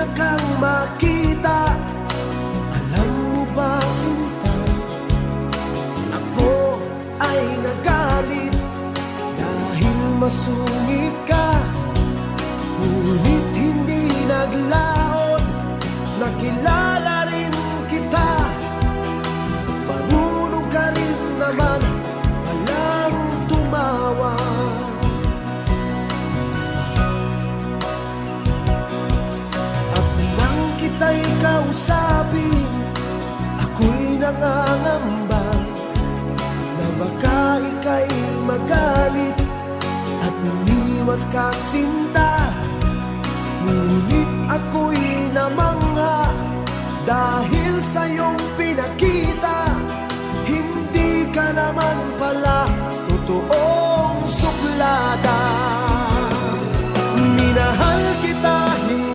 na kang makita. Alam mo ba, sinta, ako ay nagalit dahil masungit ka. Ngunit hindi naglaon, nakilala rin kita. Marunong ka rin naman palang tumawa. At nang kita'y kausapin, ako'y nangangamba na baka ika'y magalit at umiwas ka, sinta. Ngunit ako'y namangha dahil sa iyong pinakita. Hindi ka naman pala totoo.